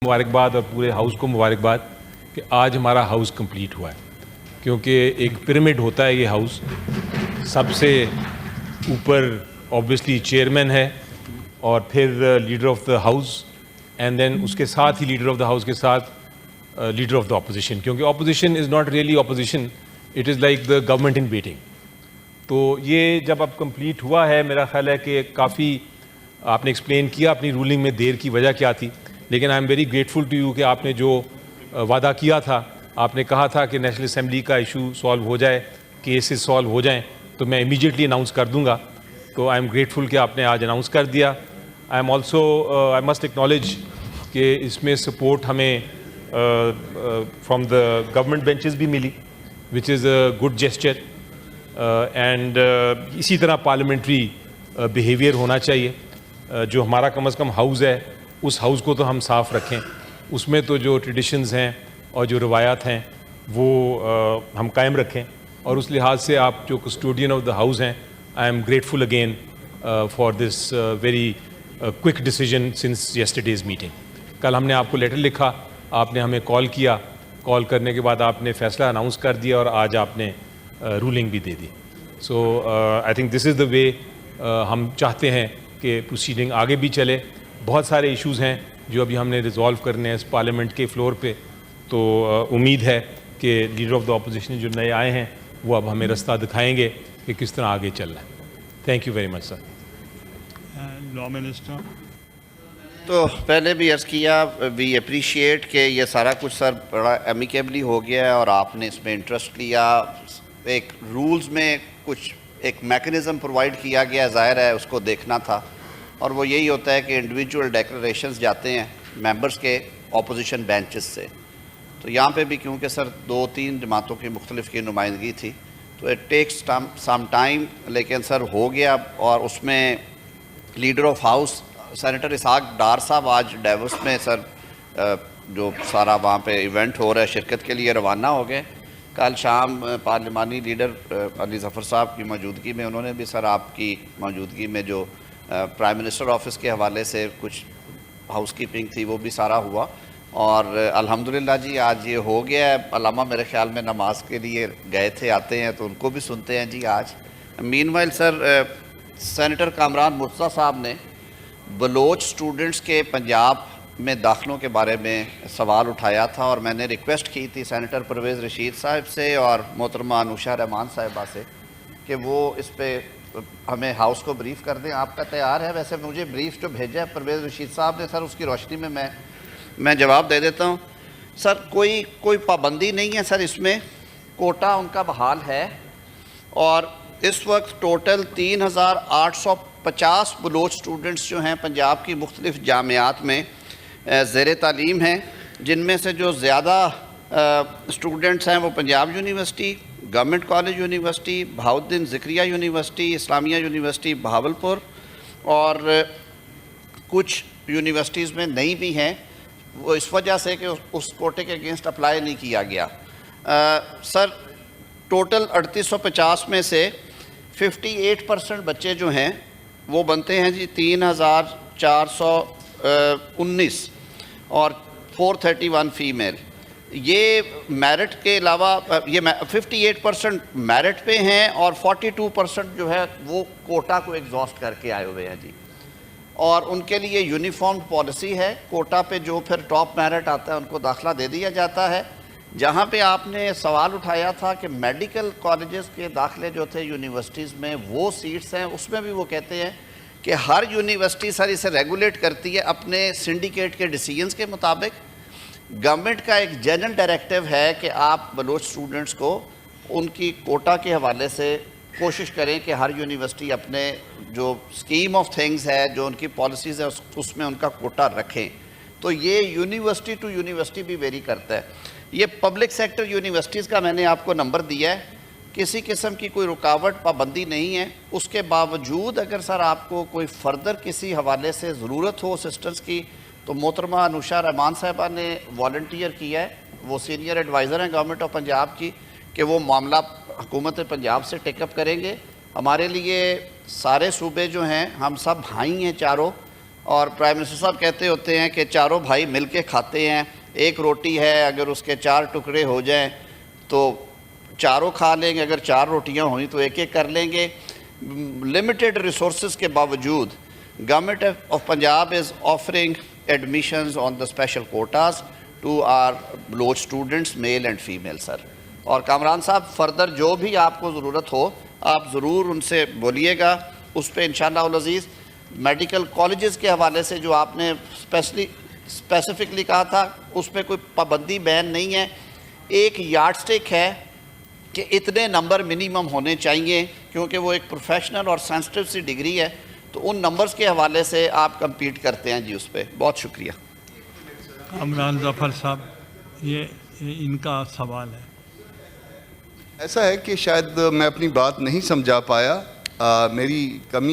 मुबारकबाद और पूरे हाउस को मुबारकबाद कि आज हमारा हाउस कंप्लीट हुआ है, क्योंकि एक पिरामिड होता है ये हाउस। सबसे ऊपर ऑब्वियसली चेयरमैन है और फिर leader of the house, and then उसके साथ ही लीडर ऑफ द हाउस के साथ लीडर ऑफ द ऑपोजिशन, क्योंकि opposition is not really opposition, it is like the government in waiting. तो ये जब अब कंप्लीट हुआ है, मेरा ख्याल है कि काफ़ी आपने एक्सप्लेन किया अपनी रूलिंग में देर की वजह क्या थी, लेकिन I am very grateful to you कि आपने जो वादा किया था, आपने कहा था कि नेशनल असेंबली का इशू सॉल्व हो जाए, केसेस सॉल्व हो जाएं, तो मैं इमीडिएटली अनाउंस कर दूंगा। तो आई एम ग्रेटफुल कि आपने आज अनाउंस कर दिया। I am also I must acknowledge कि इसमें सपोर्ट हमें फ्रॉम द गवर्नमेंट बेंचेस भी मिली, which is a good gesture, and इसी तरह पार्लियामेंट्री बिहेवियर होना चाहिए। जो हमारा कम अज़ कम हाउस है, उस हाउस को तो हम साफ़ रखें, उसमें तो जो ट्रेडिशंस हैं और जो रवायात हैं वो हम कायम रखें, और उस लिहाज से आप जो कस्टोडियन ऑफ द हाउस हैं, I am grateful again for this very quick decision since yesterday's meeting. कल हमने आपको लेटर लिखा, आपने हमें कॉल किया, कॉल करने के बाद आपने फ़ैसला अनाउंस कर दिया और आज आपने रूलिंग भी दे दी। So I think this is the way हम चाहते हैं कि प्रोसीडिंग आगे भी चले। बहुत सारे इश्यूज़ हैं जो अभी हमने रिजॉल्व करने हैं इस पार्लियामेंट के फ्लोर पे, तो उम्मीद है कि लीडर ऑफ द अपोजिशन जो नए आए हैं वो अब हमें रास्ता दिखाएंगे कि किस तरह आगे चलना है। Thank you very much sir. Law minister. तो पहले भी अर्ज़ किया, वी अप्रिशिएट कि ये सारा कुछ सर बड़ा एमिकेबली हो गया है और आपने इसमें इंटरेस्ट लिया। एक रूल्स में कुछ एक मैकेनिज़्म प्रोवाइड किया गया, ज़ाहिर है उसको देखना था, और वो यही होता है कि इंडिविजुअल डेक्लरेशंस जाते हैं मेंबर्स के अपोजिशन बेंचेस से। तो यहाँ पे भी क्योंकि सर 2-3 जमातों की मुख्तलिफ की नुमाइंदगी थी, तो इट टेक्स सम टाइम, लेकिन सर हो गया। और उसमें लीडर ऑफ हाउस सेनेटर इसहाक डार साहब आज डेवोस में सर जो सारा वहाँ पे इवेंट हो रहा है शिरकत के लिए रवाना हो गए। कल शाम पार्लिमानी लीडर अली ज़फ़र साहब की मौजूदगी में उन्होंने भी सर आपकी मौजूदगी में जो प्राइम मिनिस्टर ऑफिस के हवाले से कुछ हाउस कीपिंग थी वो भी सारा हुआ, और अल्हम्दुलिल्लाह जी आज ये हो गया है। अलामा मेरे ख्याल में नमाज के लिए गए थे, आते हैं तो उनको भी सुनते हैं जी आज। Meanwhile sir senator Kamran Murtaza साहब ने बलोच स्टूडेंट्स के पंजाब में दाखिलों के बारे में सवाल उठाया था, और मैंने रिक्वेस्ट की थी सेनेटर परवेज़ रशीद साहब से और मोहतरमा अनुषा रहमान साहिबा से कि वो इस पर हमें हाउस को ब्रीफ़ कर दें। आपका तैयार है? वैसे मुझे ब्रीफ़ जो भेजा है परवेज़ रशीद साहब ने सर, उसकी रोशनी में मैं जवाब दे देता हूँ। सर कोई पाबंदी नहीं है सर, इसमें कोटा उनका बहाल है, और इस वक्त टोटल 3850 बलोच स्टूडेंट्स जो हैं पंजाब की मुख्तलिफ़ जामियात में ज़ेर तालीम हैं, जिनमें से जो ज़्यादा स्टूडेंट्स हैं वो Punjab university, government college university, Bahauddin Zakaria university, Islamia university Bahawalpur, और कुछ यूनिवर्सिटीज़ में नई भी हैं, वो इस वजह से कि उस कोटे के अगेंस्ट अप्लाई नहीं किया गया। सर टोटल 3850 में से 58% बच्चे जो हैं वो बनते हैं जी 3419 और 431 फ़ीमेल। ये मेरिट के अलावा ये 58% मेरिट पे हैं और 42% जो है वो कोटा को एग्जॉस्ट करके आए हुए हैं जी, और उनके लिए यूनिफॉर्म पॉलिसी है। कोटा पे जो फिर टॉप मेरिट आता है उनको दाखिला दे दिया जाता है। जहाँ पे आपने सवाल उठाया था कि मेडिकल कॉलेजेस के दाखिले जो थे यूनिवर्सिटीज़ में वो सीट्स हैं, उसमें भी वो कहते हैं कि हर यूनिवर्सिटी सर इसे रेगुलेट करती है अपने सिंडिकेट के डिसीजंस के मुताबिक। गवर्नमेंट का एक जनरल डायरेक्टिव है कि आप बलोच स्टूडेंट्स को उनकी कोटा के हवाले से कोशिश करें कि हर यूनिवर्सिटी अपने जो स्कीम ऑफ थिंग्स है, जो उनकी पॉलिसीज़ है, उसमें उनका कोटा रखें। तो ये यूनिवर्सिटी टू यूनिवर्सिटी भी वेरी करता है। ये पब्लिक सेक्टर यूनिवर्सिटीज़ का मैंने आपको नंबर दिया है, किसी किस्म की कोई रुकावट पाबंदी नहीं है। उसके बावजूद अगर सर आपको कोई फ़र्दर किसी हवाले से ज़रूरत हो असिस्टेंस की, तो मोहतरमा अनुषा रहमान साहिबा ने वॉलंटियर किया है, वो सीनियर एडवाइज़र हैं गवर्नमेंट ऑफ पंजाब की, कि वो मामला हुकूमत पंजाब से टेकअप करेंगे। हमारे लिए सारे सूबे जो हैं हम सब भाई हैं चारों, اور پرائم منسٹر صاحب کہتے ہوتے ہیں کہ چاروں بھائی مل کے کھاتے ہیں, ایک روٹی ہے اگر اس کے 4 ٹکڑے ہو جائیں تو چاروں کھا لیں گے, اگر 4 روٹیاں ہوئیں تو ایک ایک کر لیں گے. لمیٹڈ ریسورسز کے باوجود government of Punjab is offering admissions on the special quotas to our Baloch students male and female sir. اور کامران صاحب فردر جو بھی آپ کو ضرورت ہو آپ ضرور ان سے بولیے گا اس پہ انشاءاللہ العزیز. میڈیکل کالجز کے حوالے سے جو آپ نے اسپیسیفکلی کہا تھا اس پہ کوئی پابندی بین نہیں ہے, ایک یارڈ سٹک ہے کہ اتنے نمبر منیمم ہونے چاہیے کیونکہ وہ ایک پروفیشنل اور سینسٹیو سی ڈگری ہے, تو ان نمبرز کے حوالے سے آپ کمپیٹ کرتے ہیں جی اس پہ. بہت شکریہ. کامران ظفر صاحب, یہ ان کا سوال ہے. ایسا ہے کہ شاید میں اپنی بات نہیں سمجھا پایا, میری کمی